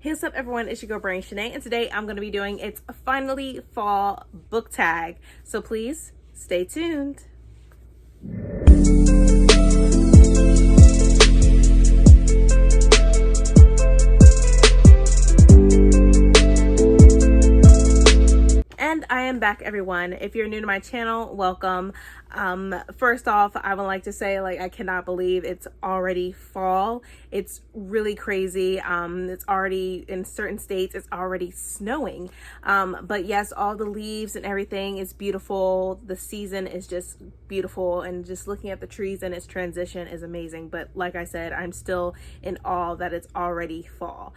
Hey, what's up everyone, it's your girl Brain Shanae, and today I'm going to be doing It's Finally Fall book tag, so please stay tuned. And I am back, everyone. If you're new to my channel, welcome. First off, I would like to say, I cannot believe it's already fall. It's really crazy. It's already, in certain states, it's already snowing. But yes, all the leaves and everything is beautiful. The season is just beautiful, and just looking at the trees and its transition is amazing. But like I said, I'm still in awe that it's already fall,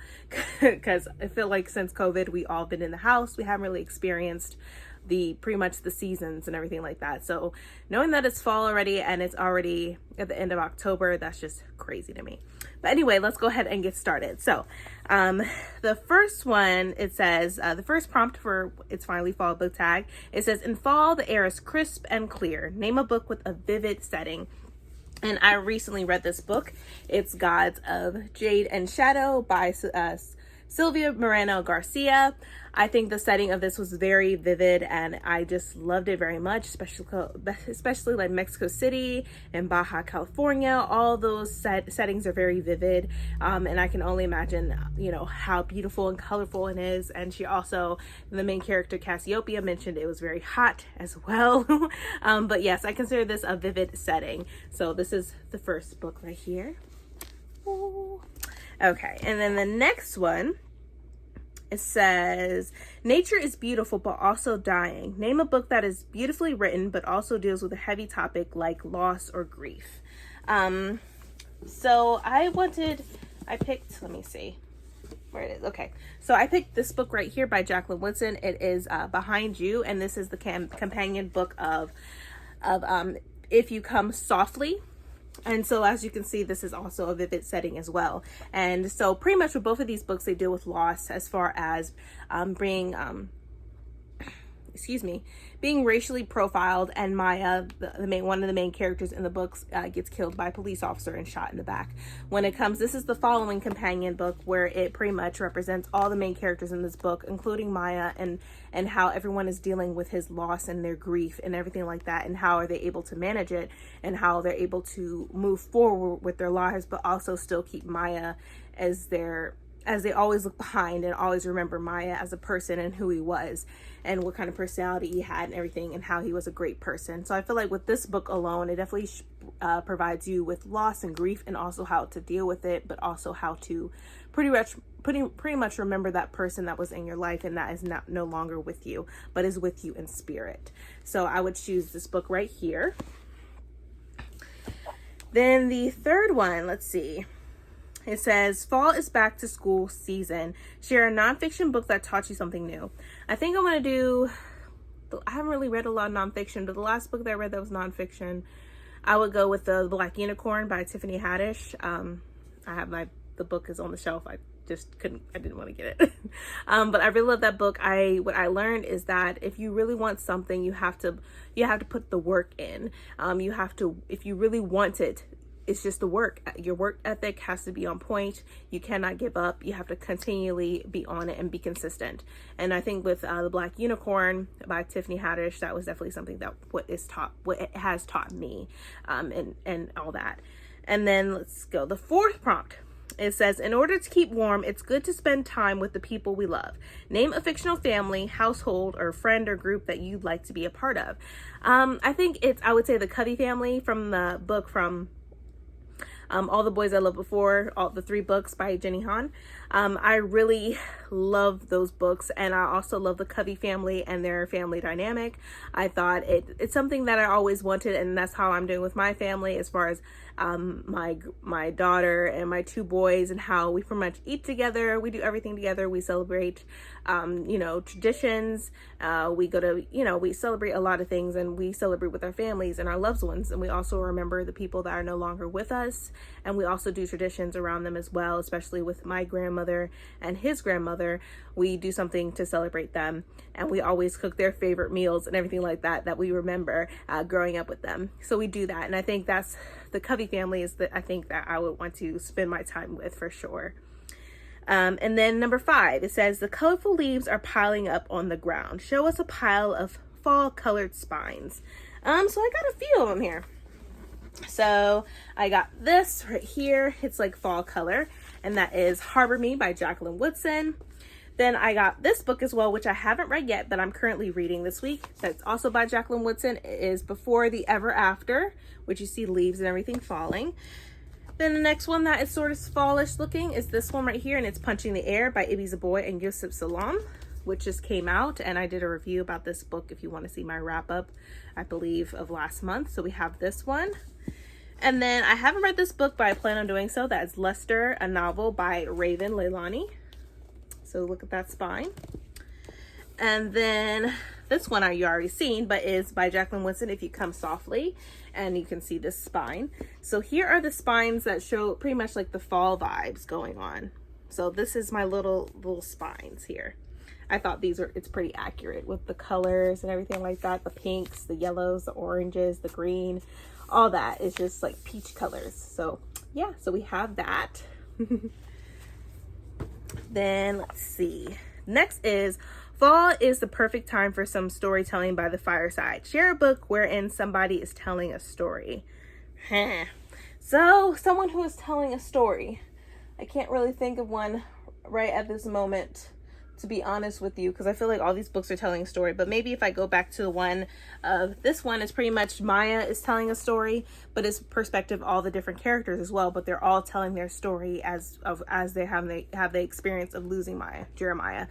because I feel like since COVID, we all been in the house. We haven't really experienced pretty much the seasons and everything like that. So knowing that it's fall already and it's already at the end of October, that's just crazy to me. But anyway, let's go ahead and get started. So the first one, it says, the first prompt for It's Finally Fall book tag, it says, in fall, the air is crisp and clear. Name a book with a vivid setting. And I recently read this book. It's Gods of Jade and Shadow by Sylvia Moreno Garcia. I think the setting of this was very vivid, and I just loved it very much, especially like Mexico City and Baja California. All those settings are very vivid, and I can only imagine, how beautiful and colorful it is. And she also, the main character Cassiopeia, mentioned it was very hot as well. But yes, I consider this a vivid setting. So this is the first book right here. Ooh. Okay, and then the next one, it says, nature is beautiful but also dying. Name a book that is beautifully written but also deals with a heavy topic like loss or grief. So I picked, let me see where it is. Okay, so I picked this book right here by Jacqueline Woodson. It is Behind You, and this is the companion book of If You Come Softly. And so as you can see, this is also a vivid setting as well. And so pretty much with both of these books, they deal with loss as far as being racially profiled, and Maya, one of the main characters in the books, gets killed by a police officer and shot in the back. This is the following companion book where it pretty much represents all the main characters in this book, including Maya, and how everyone is dealing with his loss and their grief and everything like that, and how are they able to manage it, and how they're able to move forward with their lives, but also still keep Maya as they always look behind and always remember Maya as a person and who he was and what kind of personality he had and everything, and how he was a great person. So I feel like with this book alone, it definitely provides you with loss and grief, and also how to deal with it, but also how to pretty much remember that person that was in your life and that is no longer with you, but is with you in spirit. So I would choose this book right here. Then the third one, let's see. It says, fall is back to school season. Share a nonfiction book that taught you something new. I think I'm going to do, I haven't really read a lot of nonfiction, but the last book that I read that was nonfiction, I would go with The Black Unicorn by Tiffany Haddish. The book is on the shelf. I didn't want to get it. But I really love that book. What I learned is that if you really want something, you have to put the work in. If you really want it, it's just the work. Your work ethic has to be on point. You cannot give up. You have to continually be on it and be consistent. And I think with The Black Unicorn by Tiffany Haddish, that was definitely something that what it has taught me, and all that. And then let's go. The fourth prompt. It says, in order to keep warm, it's good to spend time with the people we love. Name a fictional family, household, or friend or group that you'd like to be a part of. I would say the Covey family from the book from All the Boys I Loved Before, all the 3 books by Jenny Han. I really love those books, and I also love the Covey family and their family dynamic. I thought it's something that I always wanted, and that's how I'm doing with my family, as far as my daughter and my 2 boys, and how we pretty much eat together. We do everything together. We celebrate traditions. We celebrate a lot of things, and we celebrate with our families and our loved ones, and we also remember the people that are no longer with us, and we also do traditions around them as well, especially with my grandmother and his grandmother. We do something to celebrate them, and we always cook their favorite meals and everything like that we remember growing up with them. So we do that, and I think that's the Covey family is I think that I would want to spend my time with for sure. And then number 5, it says, the colorful leaves are piling up on the ground. Show us a pile of fall colored spines. So I got a few of them here. So I got this right here. It's like fall color, and that is Harbor Me by Jacqueline Woodson. Then I got this book as well, which I haven't read yet, but I'm currently reading this week. That's also by Jacqueline Woodson. It is Before the Ever After, which you see leaves and everything falling. Then the next one that is sort of fallish looking is this one right here, and it's Punching the Air by Ibi Zoboi and Yusuf Salam, which just came out, and I did a review about this book if you want to see my wrap up, I believe, of last month. So we have this one. And then I haven't read this book, but I plan on doing so. That is Lester, a novel by Raven Leilani. So look at that spine. And then this one you already seen, but is by Jacqueline Woodson, If You Come Softly. And you can see this spine. So here are the spines that show pretty much like the fall vibes going on. So this is my little spines here. I thought it's pretty accurate with the colors and everything like that. The pinks, the yellows, the oranges, the green, all that is just like peach colors. So yeah, so we have that. Then let's see. Next is Fall is the perfect time for some storytelling by the fireside. Share a book wherein somebody is telling a story. So someone who is telling a story. I can't really think of one right at this moment, to be honest with you, because I feel like all these books are telling a story. But maybe if I go back to the one of this one, is pretty much Maya is telling a story, but it's perspective all the different characters as well, but they're all telling their story as they have the experience of losing Jeremiah.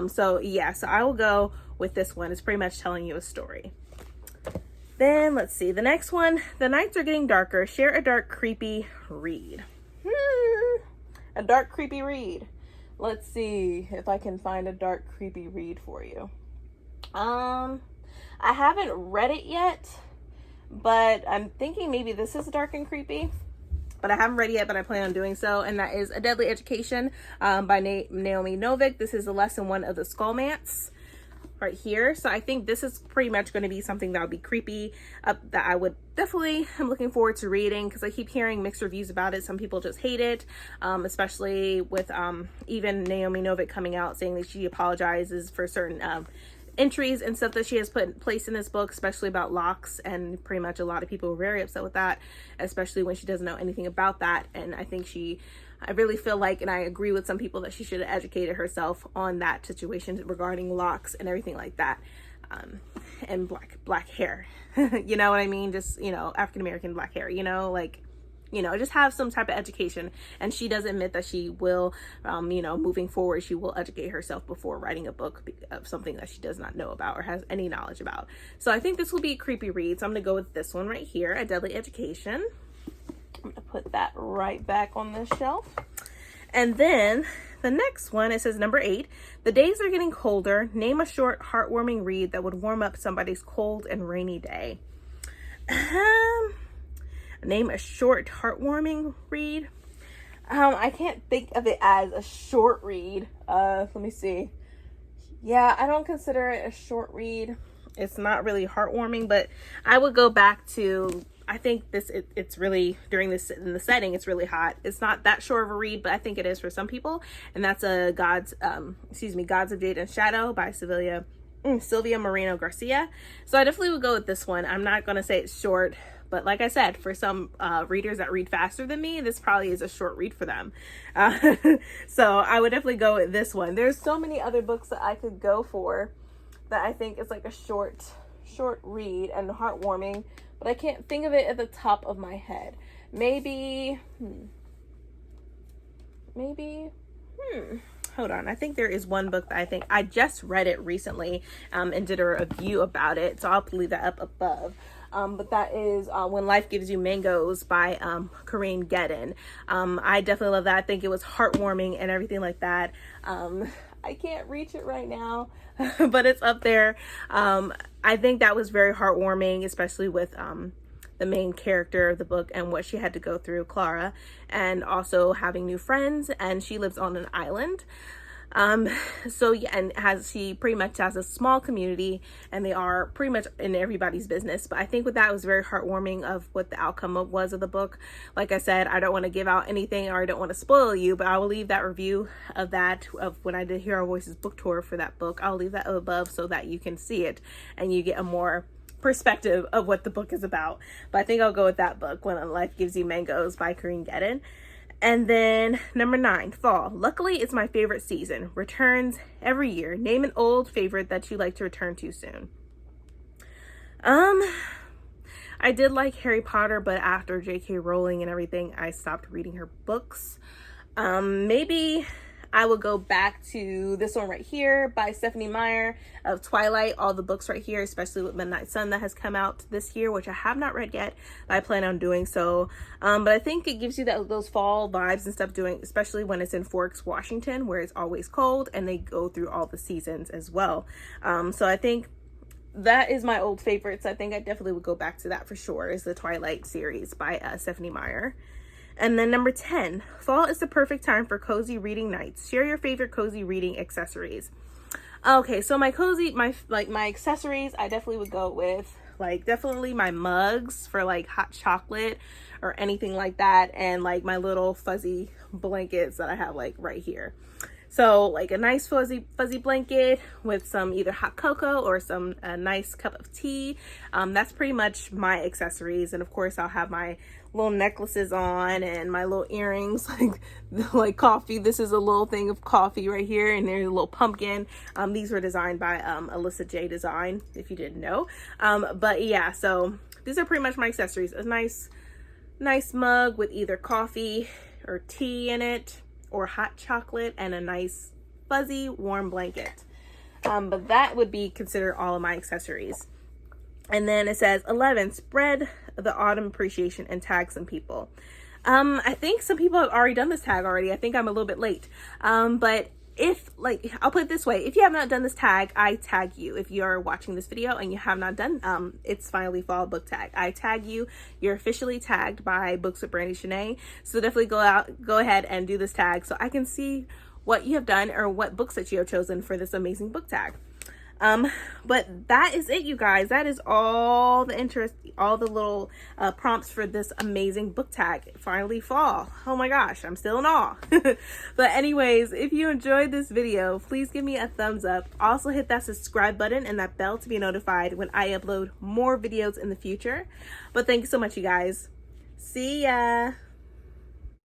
So yeah, so I will go with this one. It's pretty much telling you a story. Then let's see, the next one, The Nights Are Getting Darker. Share a dark, creepy read. A dark, creepy read. Let's see if I can find a dark, creepy read for you. I haven't read it yet, but I'm thinking maybe this is dark and creepy. But I haven't read it yet, but I plan on doing so. And that is A Deadly Education by Naomi Novik. This is the lesson 1 of the Skullmance right here. So I think this is pretty much going to be something that would be creepy, that I would definitely, I'm looking forward to reading, because I keep hearing mixed reviews about it. Some people just hate it, especially with even Naomi Novik coming out saying that she apologizes for certain entries and stuff that she has placed in this book, especially about locks, and pretty much a lot of people were very upset with that, especially when she doesn't know anything about that. And I think I really feel like, and I agree with some people, that she should have educated herself on that situation regarding locks and everything like that, and black hair. You know what I mean? Just, African American black hair, just have some type of education. And she does admit that she will, moving forward, she will educate herself before writing a book of something that she does not know about or has any knowledge about. So I think this will be a creepy read. So I'm going to go with this one right here, A Deadly Education. I'm going to put that right back on this shelf. And then the next one, it says number 8, The Days Are Getting Colder. Name a short, heartwarming read that would warm up somebody's cold and rainy day. Name a short, heartwarming read. I can't think of it as a short read. Let me see. Yeah, I don't consider it a short read. It's not really heartwarming, but I would go back to, I think it's really, in the setting, it's really hot. It's not that short of a read, but I think it is for some people. And that's Gods of Jade and Shadow by Sylvia Moreno Garcia. So I definitely would go with this one. I'm not going to say it's short, but like I said, for some readers that read faster than me, this probably is a short read for them. So I would definitely go with this one. There's so many other books that I could go for that I think is like a short read and heartwarming, but I can't think of it at the top of my head. Maybe, hold on. I think there is one book that I think I just read it recently and did a review about it. So I'll leave that up above. But that is When Life Gives You Mangoes by Corinne Gedden. I definitely love that. I think it was heartwarming and everything like that. I can't reach it right now, but it's up there. I think that was very heartwarming, especially with the main character of the book and what she had to go through, Clara, and also having new friends, and she lives on an island. Um, so yeah, and she pretty much has a small community, and they are pretty much in everybody's business. But I think with that, it was very heartwarming of what the outcome was of the book. Like I said, I don't want to give out anything, or I don't want to spoil you, but I will leave that review of when I did Hear Our Voices book tour for that book. I'll leave that above so that you can see it and you get a more perspective of what the book is about. But I think I'll go with that book, When Life Gives You Mangoes by Corinne Gedden. And then number 9, fall. Luckily, it's my favorite season. Returns every year. Name an old favorite that you like to return to soon. I did like Harry Potter, but after J.K. Rowling and everything, I stopped reading her books. Maybe I will go back to this one right here by Stephanie Meyer of Twilight. All the books right here, especially with Midnight Sun that has come out this year, which I have not read yet, but I plan on doing so. But I think it gives you those fall vibes and stuff, especially when it's in Forks, Washington, where it's always cold, and they go through all the seasons as well. So I think that is my old favorites. I think I definitely would go back to that for sure, is the Twilight series by Stephanie Meyer. And then number 10, fall is the perfect time for cozy reading nights. Share your favorite cozy reading accessories. Okay, so my accessories, I definitely would go with definitely my mugs for hot chocolate or anything like that, and my little fuzzy blankets that I have right here. So a nice fuzzy blanket with some either hot cocoa or some nice cup of tea. That's pretty much my accessories. And of course I'll have my little necklaces on and my little earrings, like coffee. This is a little thing of coffee right here, and there's a little pumpkin. These were designed by Alyssa J Design, if you didn't know. But yeah, so these are pretty much my accessories. A nice mug with either coffee or tea in it, or hot chocolate, and a nice fuzzy warm blanket. But that would be considered all of my accessories. And then it says 11, spread the autumn appreciation and tag some people. I think some people have already done this tag already. I think I'm a little bit late. But if I'll put it this way, if you have not done this tag, I tag you. If you're watching this video and you have not done It's Finally Fall book tag, I tag you. You're officially tagged by Books with Brandy Shanae. So definitely go ahead and do this tag so I can see what you have done or what books that you have chosen for this amazing book tag. But that is it, you guys. That is all the little prompts for this amazing book tag, Finally Fall. Oh my gosh, I'm still in awe. But anyways, if you enjoyed this video, please give me a thumbs up. Also hit that subscribe button and that bell to be notified when I upload more videos in the future. But thank you so much, you guys. See ya.